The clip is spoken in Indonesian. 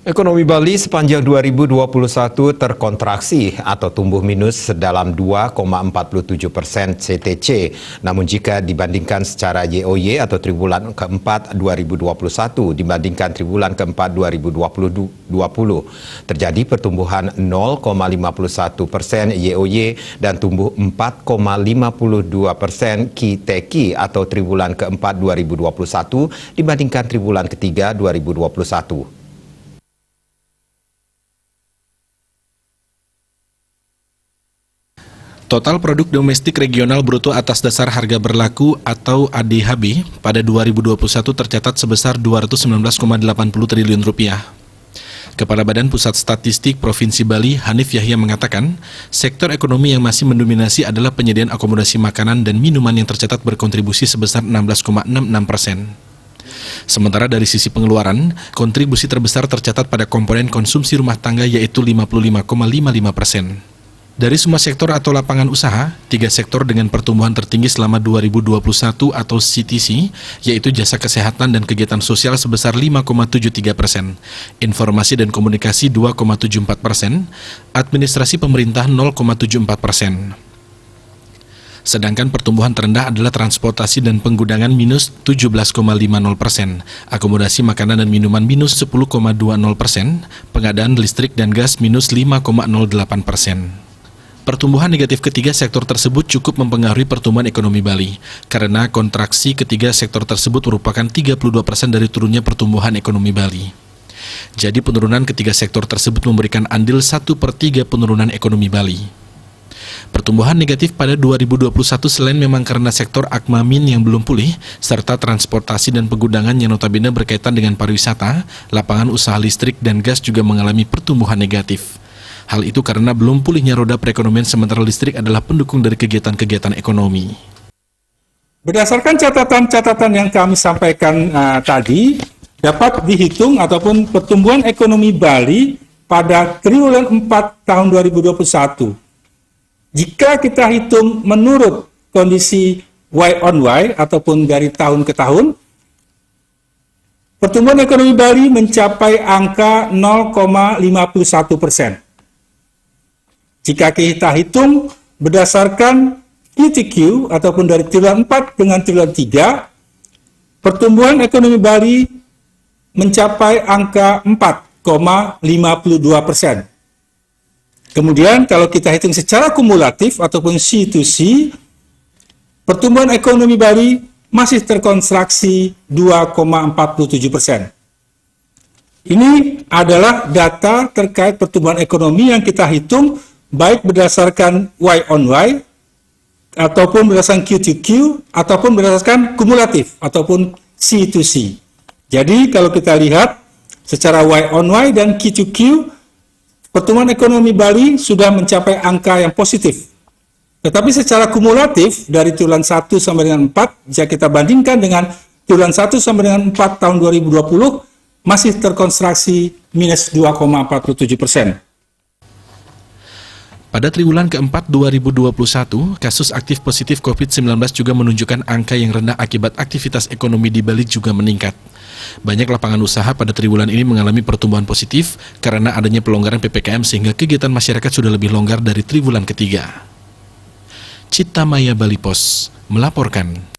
Ekonomi Bali sepanjang 2021 terkontraksi atau tumbuh minus dalam 2,47% CTC. Namun jika dibandingkan secara YoY atau triwulan keempat 2021 dibandingkan triwulan keempat 2020, terjadi pertumbuhan 0,51% YoY dan tumbuh 4,52% QTQ atau triwulan keempat 2021 dibandingkan triwulan ketiga 2021. Total Produk Domestik Regional Bruto atas dasar harga berlaku atau ADHB pada 2021 tercatat sebesar Rp219,80 triliun. Kepala Badan Pusat Statistik Provinsi Bali, Hanif Yahya mengatakan, sektor ekonomi yang masih mendominasi adalah penyediaan akomodasi makanan dan minuman yang tercatat berkontribusi sebesar 16,66%. Sementara dari sisi pengeluaran, kontribusi terbesar tercatat pada komponen konsumsi rumah tangga yaitu 55,55%. Dari semua sektor atau lapangan usaha, 3 sektor dengan pertumbuhan tertinggi selama 2021 atau CTC, yaitu jasa kesehatan dan kegiatan sosial sebesar 5,73%, informasi dan komunikasi 2,74%, administrasi pemerintah 0,74%. Sedangkan pertumbuhan terendah adalah transportasi dan penggudangan minus 17,50%, akomodasi makanan dan minuman minus 10,20%, pengadaan listrik dan gas minus 5,08%. Pertumbuhan negatif ketiga sektor tersebut cukup mempengaruhi pertumbuhan ekonomi Bali, karena kontraksi ketiga sektor tersebut merupakan 32% dari turunnya pertumbuhan ekonomi Bali. Jadi penurunan ketiga sektor tersebut memberikan andil 1/3 penurunan ekonomi Bali. Pertumbuhan negatif pada 2021 selain memang karena sektor Akmamin yang belum pulih, serta transportasi dan penggudangan yang notabene berkaitan dengan pariwisata, lapangan usaha listrik dan gas juga mengalami pertumbuhan negatif. Hal itu karena belum pulihnya roda perekonomian sementara listrik adalah pendukung dari kegiatan-kegiatan ekonomi. Berdasarkan catatan-catatan yang kami sampaikan tadi, dapat dihitung ataupun pertumbuhan ekonomi Bali pada triwulan 4 tahun 2021. Jika kita hitung menurut kondisi Y on Y ataupun dari tahun ke tahun, pertumbuhan ekonomi Bali mencapai angka 0,51%. Jika kita hitung berdasarkan QTQ ataupun dari triwulan 4 dengan triwulan 3, pertumbuhan ekonomi Bali mencapai angka 4,52%. Kemudian kalau kita hitung secara kumulatif ataupun C2C, pertumbuhan ekonomi Bali masih terkontraksi 2,47%. Ini adalah data terkait pertumbuhan ekonomi yang kita hitung baik berdasarkan Y on Y, ataupun berdasarkan QTQ, ataupun berdasarkan kumulatif, ataupun C2C. Jadi kalau kita lihat secara Y on Y dan QTQ, pertumbuhan ekonomi Bali sudah mencapai angka yang positif. Tetapi secara kumulatif dari triwulan 1 sampai dengan 4, jika kita bandingkan dengan triwulan 1 sampai dengan 4 tahun 2020, masih terkontraksi minus 2,47%. Pada triwulan keempat 2021, kasus aktif positif COVID-19 juga menunjukkan angka yang rendah akibat aktivitas ekonomi di Bali juga meningkat. Banyak lapangan usaha pada triwulan ini mengalami pertumbuhan positif karena adanya pelonggaran PPKM sehingga kegiatan masyarakat sudah lebih longgar dari triwulan ketiga. Cita Maya Bali Pos melaporkan.